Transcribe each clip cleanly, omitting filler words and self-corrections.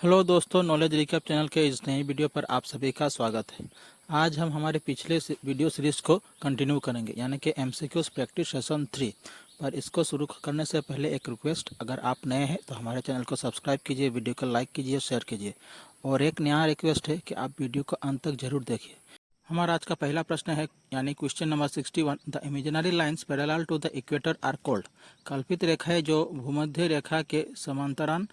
Hello दोस्तों, knowledge recap channel के इस नई वीडियो पर आप सभी का स्वागत है। आज हम हमारे पिछले वीडियो सीरीज को कंटिन्यू करेंगे, यानी कि एमसीक्यूज प्रैक्टिस सेशन 3। पर इसको शुरू करने से पहले एक रिक्वेस्ट, अगर आप नए हैं तो हमारे चैनल को सब्सक्राइब कीजिए, वीडियो को लाइक कीजिए, शेयर कीजिए। और एक नया रिक्वेस्ट है कि आप वीडियो को अंत तक जरूर देखिए। हमारा आज का पहला प्रश्न है, यानी question number 61। The imaginary lines parallel to the equator are called. कल्पित रेखाएं जो भूमध्य रेखा के समांतराल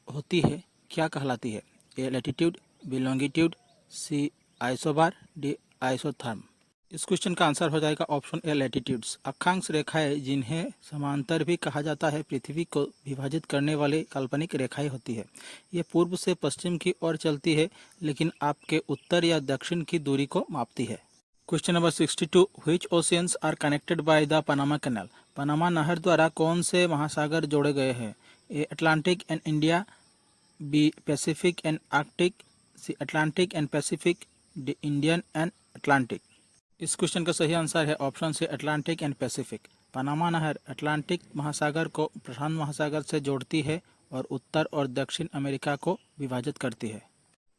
होती है क्या कहलाती है? ए लैटिट्यूड, बी लॉन्गिट्यूड, सी आइसोबार, डी आइसोथर्म। इस क्वेश्चन का आंसर हो जाएगा ऑप्शन ए लैटिट्यूड्स। अक्षांश रेखाएं, जिन्हें समांतर भी कहा जाता है, पृथ्वी को विभाजित करने वाली काल्पनिक रेखाएं होती है। ये पूर्व से पश्चिम की ओर चलती है, लेकिन आपके उत्तर या दक्षिण की दूरी को मापती है। Question number 62। Which oceans are connected by the Panama canal. Panama नहर द्वारा कौन से महासागर जोड़े गए हैं? A Atlantic and India, B Pacific and Arctic, C Atlantic and Pacific, D Indian and Atlantic. इस क्वेश्चन का सही आंसर है option C Atlantic and Pacific. Panama नहर अटलांटिक महासागर को प्रशांत महासागर से जोड़ती है और उत्तर और दक्षिण अमेरिका को विभाजित करती है।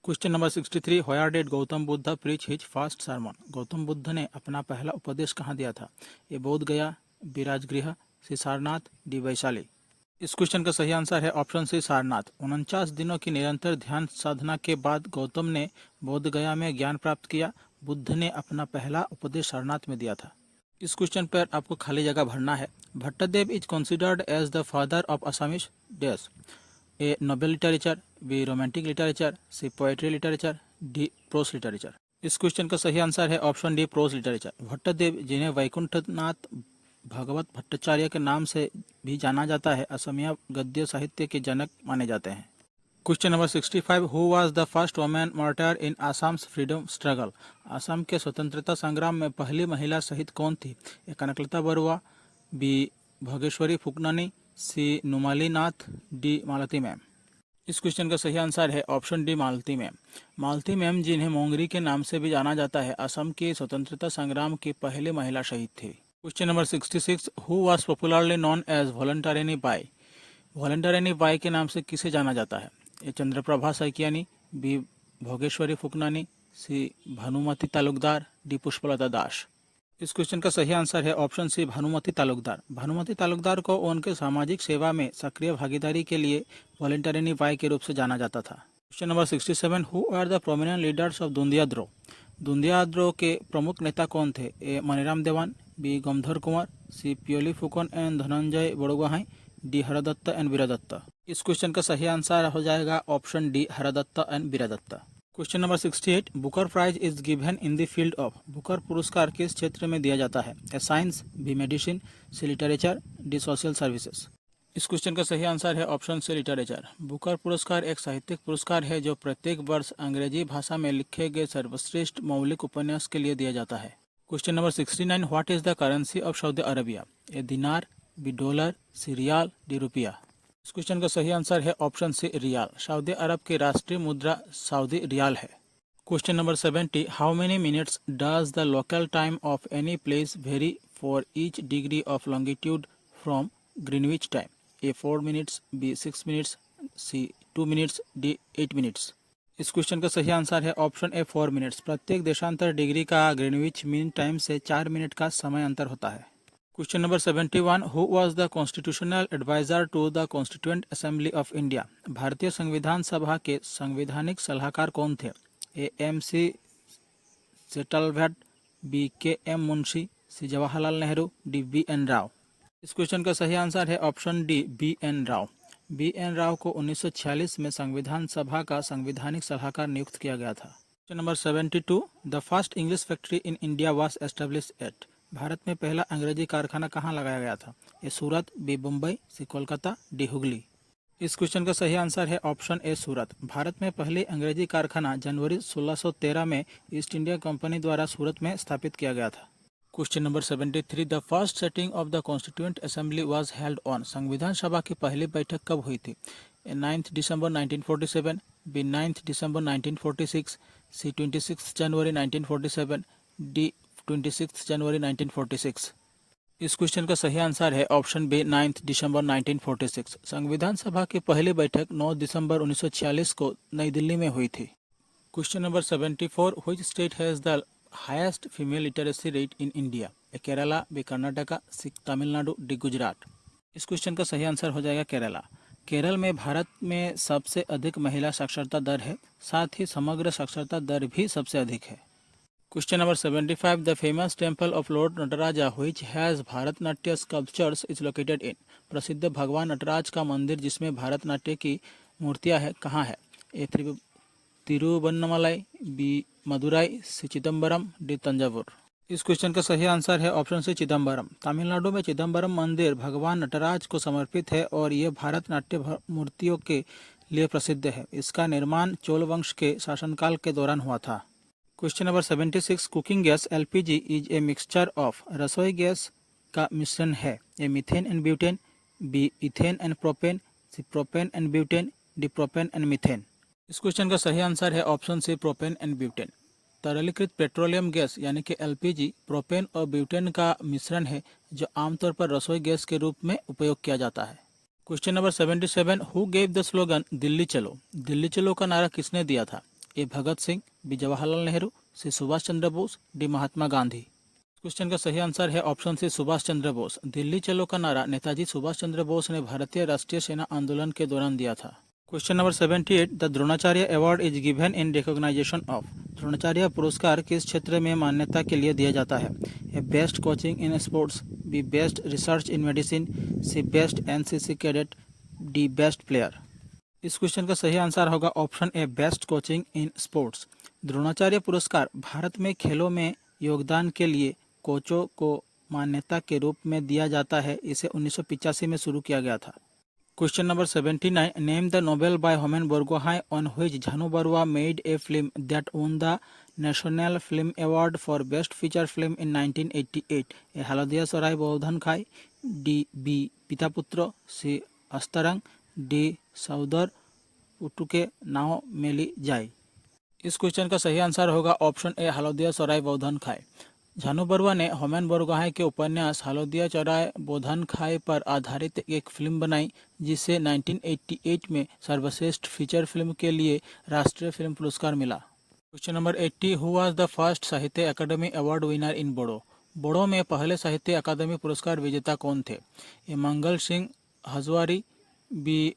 Question number 63। Where did Gautam Buddha preach his first sermon. Gautam Buddha ने अपना पहला उपदेश कहाँ दिया था? ये बोध गया, बी राजगृह, सी सारनाथ, डी वैशाली। इस क्वेश्चन का सही आंसर है ऑप्शन सी सारनाथ। 49 दिनों की निरंतर ध्यान साधना के बाद गौतम ने बोध गया में ज्ञान प्राप्त किया। बुद्ध ने अपना पहला उपदेश सारनाथ में दिया था। इस क्वेश्चन पर आपको खाली जगह भरना है। Bhattadev is considered as the father of Assamese dash. A Nobel literature, B romantic literature, C poetry literature, D prose literature. इस क्वेश्चन का सही आंसर है option D prose literature. Bhattadev, जिन्हें वैकुंठनाथ भगवत भट्टाचार्य के नाम से भी जाना जाता है, असमिया गद्य साहित्य के जनक माने जाते हैं। Question number 65। Who was the first woman martyr in Assam's freedom struggle. Assam के स्वतंत्रता संग्राम में पहली महिला शहीद कौन थी? A Kanaklata Barua, B Bhogeswari Phukanani, C Numali Nath, D Malati Mem. इस क्वेश्चन का सही आंसर है ऑप्शन डी मालती मैम। मालती मैम, जिन्हें मोंगरी के नाम से भी जाना जाता है, असम के स्वतंत्रता संग्राम की पहली महिला शहीद थी। Question number 66। Who was popularly known as Volantarini Bai. Volantarini Bai के नाम से किसे जाना जाता है? A Chandraprabha Saikiani, B Bhogeswari Phukanani, C Bhanumati Talukdar, D Pushpalata Das. इस क्वेश्चन का सही आंसर है ऑप्शन सी भानुमति तालुकदार। भानुमति तालुकदार को उनके सामाजिक सेवा में सक्रिय भागीदारी के लिए वॉलंटरिनी बाई के रूप से जाना जाता था। Question number 67। Who are the prominent leaders of Dundiya Dro. Dundiya Dro के प्रमुख नेता कौन थे? A Maniram Dewan, B Gandhar Kumar, C Piyoli Phukan and Dhananjay Borgohain, D Hardatta and Veerdatta. इस क्वेश्चन का सही आंसर हो जाएगा option D Hardatta and Veerdatta. Question number 68। Booker prize is given in the field of. Booker पुरस्कार किस क्षेत्र में दिया जाता है? ए साइंस, बी मेडिसिन, सी लिटरेचर, डी सोशल सर्विसेज। इस क्वेश्चन का सही आंसर है ऑप्शन सी लिटरेचर। बुकर पुरस्कार एक साहित्यिक पुरस्कार है जो प्रत्येक वर्ष अंग्रेजी भाषा में लिखे गए सर्वश्रेष्ठ मौलिक उपन्यास के लिए दिया जाता है। Question number 69। What is the currency of Saudi Arabia? A dinar, B dollar, C riyal, D rupaya. इस क्वेश्चन का सही आंसर है option C riyal. Saudi Arab की राष्ट्रीय मुद्रा सऊदी रियाल है। Question number 70। How many minutes does the local time of any place vary for each degree of longitude from Greenwich time? A 4 minutes, B 6 minutes, C 2 minutes, D 8 minutes. इस question का सही answer है option ए 4 minutes. प्रत्येक देशांतर degree का Greenwich mean time से 4 minute का समय अंतर होता है। Question number 71। Who was the constitutional adviser to the constituent assembly of India. भारतीय संविधान सभा के संवैधानिक सलाहकार कौन थे? A M C Setalvad, B K M Munshi, C Jawaharlal Nehru, D B N Rau. इस क्वेश्चन का सही आंसर है option D B N Rau. B N Rau को 1946 में संविधान सभा का संवैधानिक सलाहकार नियुक्त किया गया था। Question number 72। The first English factory in India was establish at. Bharat में पहला अंग्रेजी कारखाना कहाँ लगाया गया था? A Surat, B Mumbai, C Kolkata, D Hugli. इस क्वेश्चन का सही आंसर है ऑप्शन ए सूरत। भारत में पहले अंग्रेजी कारखाना जनवरी 1613 में ईस्ट इंडिया कंपनी द्वारा सूरत में स्थापित किया गया था। Question number 73। The first setting of the constituent assembly was held on. संविधान सभा की पहली बैठक कब हुई थी? ए 9 दिसंबर 1947, बी 9 दिसंबर 1946, सी 26 जनवरी 1947, डी 26 जनवरी 1946। इस क्वेश्चन का सही आंसर है ऑप्शन बी 9 दिसंबर 1946। संविधान सभा की पहली बैठक 9 दिसंबर 1946 को नई दिल्ली में हुई थी। Question number 74, which state has the highest female literacy rate in India? A Kerala, B Karnataka, C Tamil Nadu, D Gujarat. इस क्वेश्चन का सही आंसर हो जाएगा केरला। केरल में भारत में सबसे अधिक महिला साक्षरता दर है, साथ ही समग्र साक्षरता दर भी सबसे अधिक है। Question number 75, the famous temple of lord Nataraja which has Bharatanatyam sculptures is located in? प्रसिद्ध भगवान नटराज का मंदिर जिसमें भारतनाट्य की मूर्तियां हैं कहाँ है? ए तिरुवन्नमलाई, बी मदुराई, सी चिदम्बरम, डी तंजावुर। इस क्वेश्चन का सही आंसर है ऑप्शन सी चिदम्बरम। तमिलनाडु में चिदम्बरम मंदिर भगवान नटराज को समर्पित है और ये भारतनाट्य मूर्तियों के लिए प्रसिद्ध है। इसका निर्माण चोल वंश के शासनकाल के दौरान हुआ था। Question number 76, cooking gas LPG is a mixture of? रसोई गैस का मिश्रण है। A methane and butane, B ethane and propane, C propane and butane, D propane and methane. इस क्वेश्चन का सही आंसर है option C propane and butane. तरलीकृत petroleum gas यानी कि एलपीजी प्रोपेन और ब्यूटेन का मिश्रण है जो आमतौर पर रसोई गैस के रूप में उपयोग किया जाता है। Question number 77, who gave the slogan Delhi चलो? दिल्ली चलो का नारा किसने दिया था? ए भगत सिंह, बी जवाहरलाल नेहरू, सी सुभाष चंद्र बोस, डी महात्मा गांधी। क्वेश्चन का सही आंसर है ऑप्शन सी सुभाष चंद्र बोस। दिल्ली चलो का नारा नेताजी सुभाष चंद्र बोस ने भारतीय राष्ट्रीय सेना आंदोलन के दौरान दिया था। Question number 78, the Dronacharya award is given in recognization of? Dronacharya पुरस्कार किस क्षेत्र में मान्यता के लिए दिया जाता है? A best coaching in sports, B best research in medicine, C best NCC cadet, D best player. इस क्वेश्चन का सही आंसर होगा option A best coaching in sports. Dronacharya पुरस्कार भारत में खेलों में योगदान के लिए कोचों को मान्यता के रूप में दिया जाता है। इसे 1985 में शुरू किया गया था। Question number 79, name the novel by Homen Borgohain on which Jahnu Barua made a film that won the national film award for best feature film in 1988? A Haladhiya Soraye Baodhan Khai, D B Pitaputra, C Astarang, D सौदर उटुके नाव मेली जाई। इस क्वेश्चन का सही आंसर होगा ऑप्शन ए हलदिया सराय बौधन खाई। झानू बरुआ ने होमेन बोरगोहाई के उपन्यास हलदिया चौराय बोधन खाई पर आधारित एक फिल्म बनाई जिसे 1988 में सर्वश्रेष्ठ फीचर फिल्म के लिए राष्ट्रीय फिल्म पुरस्कार मिला। Question number 80, who was the first Sahitya Akademi award winner in Bodo? Bodo में पहले साहित्य अकादमी पुरस्कार विजेता कौन थे? A Mangal Singh Hajowary, B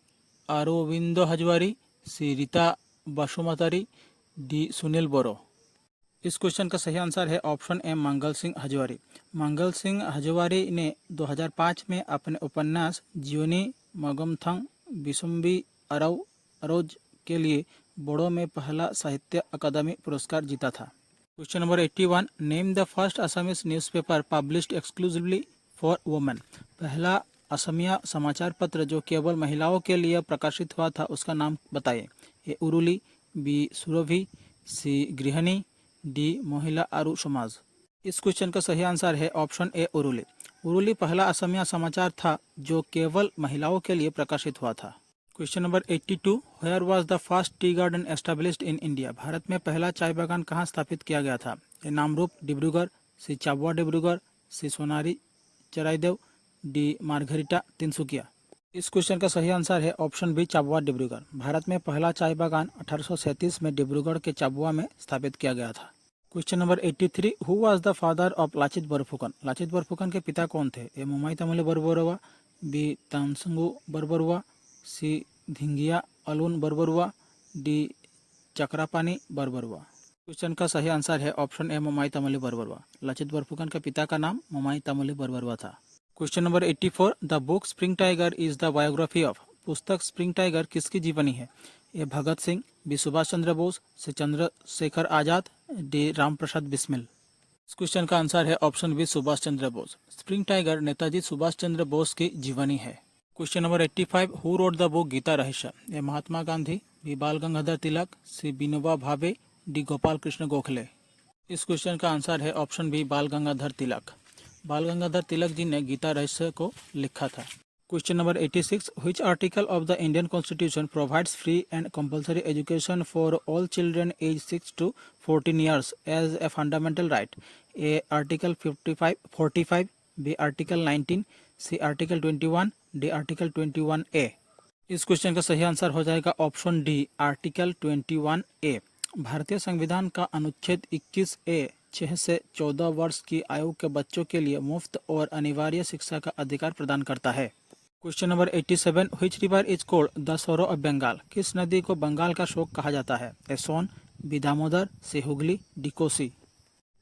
Aurobindo Hajowary, C Rita Basumatary, D Sunil Boro. इस क्वेश्चन का सही आंसर है ऑप्शन ए मंगल सिंह हजवारी। मंगल सिंह हजवारी ने 2005 में अपने उपन्यास जीवनी मगमथंग बिसुम्बी अरोज के लिए बोडो में पहला साहित्य अकादमी पुरस्कार जीता था। Question number 81, name the first Assamese newspaper published exclusively for women? पहला असमिया समाचार पत्र जो केवल महिलाओं के लिए प्रकाशित हुआ था उसका नाम बताइए। ए उरुली, बी सुरभि, सी गृहिणी, डी महिला आरु समाज। इस क्वेश्चन का सही आंसर है ऑप्शन ए उरुली। उरुली पहला असमिया समाचार था जो केवल महिलाओं के लिए प्रकाशित हुआ था। Question number 82, where was the first tea garden established in India? Bharat में पहला चाय बागान कहाँ स्थापित किया गया था? A Namrup Dibrugarh, C Chabua Dibrugarh, C Sonari Charaideo, D Margherita Tinsukia. इस क्वेश्चन का सही आंसर है ऑप्शन बी चाबुआ डिब्रूगढ़। भारत में पहला चाय बागान 1837 में डिब्रूगढ़ के चाबुआ में स्थापित किया गया था। Question number 83, who was the father of Lachit Borphukan? Lachit Borphukan के पिता कौन थे? A Momai Tamuli Borbarua, B Tansangu Borbarua, C Dhingia Alun Borbarua, D Chakrapani Borbarua. Question का सही आंसर है ऑप्शन ए मुमाई तमुले बरबरुआ। लाचित बरफुकन के पिता का नाम मुमाई तमुले बरबरुआ था। Question number 84, the book Spring Tiger is the biography of? पुस्तक स्प्रिंग टाइगर किसकी जीवनी है? A Bhagat Singh, B Subhash Chandra Bose, C Chandrashekhar Azad, D Ram Prasad Bismil. इस क्वेश्चन का आंसर है option B Subhash Chandra Bose. Spring Tiger Netaji Subhash Chandra Bose की जीवनी है। Question number 85, who wrote the book Gita Rahasya? A Mahatma Gandhi, B बाल गंगाधर तिलक, सी विनोबा भावे, डी गोपाल कृष्ण गोखले। इस क्वेश्चन का आंसर है ऑप्शन बी बाल गंगाधर तिलक। बाल गंगाधर तिलक जी ने गीता रहस्य को लिखा था। Question number 86, which article of the Indian constitution provides free and compulsory education for all children age 6 to 14 years as a fundamental right? A article 45, B article 19, C article 21, D article 21A। इस question का सही answer हो जाएगा option D article 21A। भारतीय संविधान का अनुच्छेद 21A 6 से 14 वर्ष की आयु के बच्चों के लिए मुफ्त और अनिवार्य शिक्षा का अधिकार प्रदान करता है। Question number 87, which river is called the sorrow of Bengal? किस नदी को बंगाल का शोक कहा जाता है? A Son, B Damodar, C Hugli, D Kosi.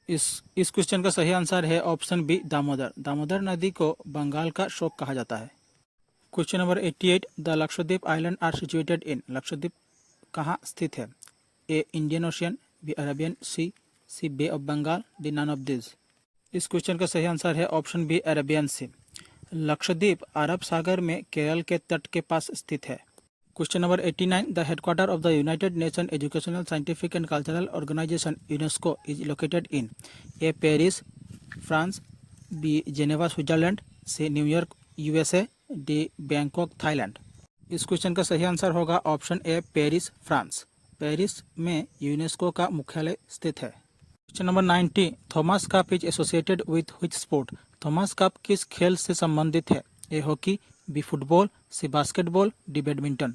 इस क्वेश्चन का सही आंसर है ऑप्शन बी दामोदर। दामोदर नदी को बंगाल का शोक कहा जाता है। Question number 88, the Lakshadweep island are situated in? Lakshadweep कहाँ स्थित है? A Indian Ocean, B Arabian Sea bay of Bengal, D none of this. इस क्वेश्चन का सही आंसर है option B Arabian Sea. Lakshadweep अरब सागर में केरल के तट के पास स्थित है। Question number 89, the headquarter of the United Nation educational scientific and cultural organization UNESCO is located in? A Paris France, B Geneva Switzerland, C New York USA, D Bangkok Thailand. इस क्वेश्चन का सही आंसर होगा option A Paris France. Paris में UNESCO का मुख्यालय स्थित है। Question number 90, Thomas cup is associated with which sport? Thomas cup किस खेल से संबंधित है? A hockey, B football, C basketball, D badminton.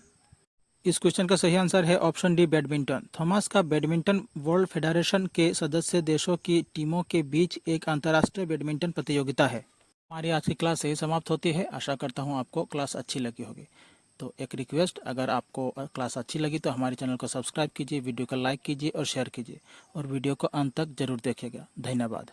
इस क्वेश्चन का सही आंसर है option D badminton. Thomas cup badminton world federation के सदस्य देशों की टीमों के बीच एक अंतर्राष्ट्रीय बैडमिंटन प्रतियोगिता है। हमारी आज की क्लास यही समाप्त होती है। आशा करता हूँ आपको क्लास अच्छी लगी होगी। तो एक रिक्वेस्ट, अगर आपको क्लास अच्छी लगी तो हमारे चैनल को सब्सक्राइब कीजिए, वीडियो को लाइक कीजिए और शेयर कीजिए और वीडियो को अंत तक जरूर देखिएगा। धन्यवाद।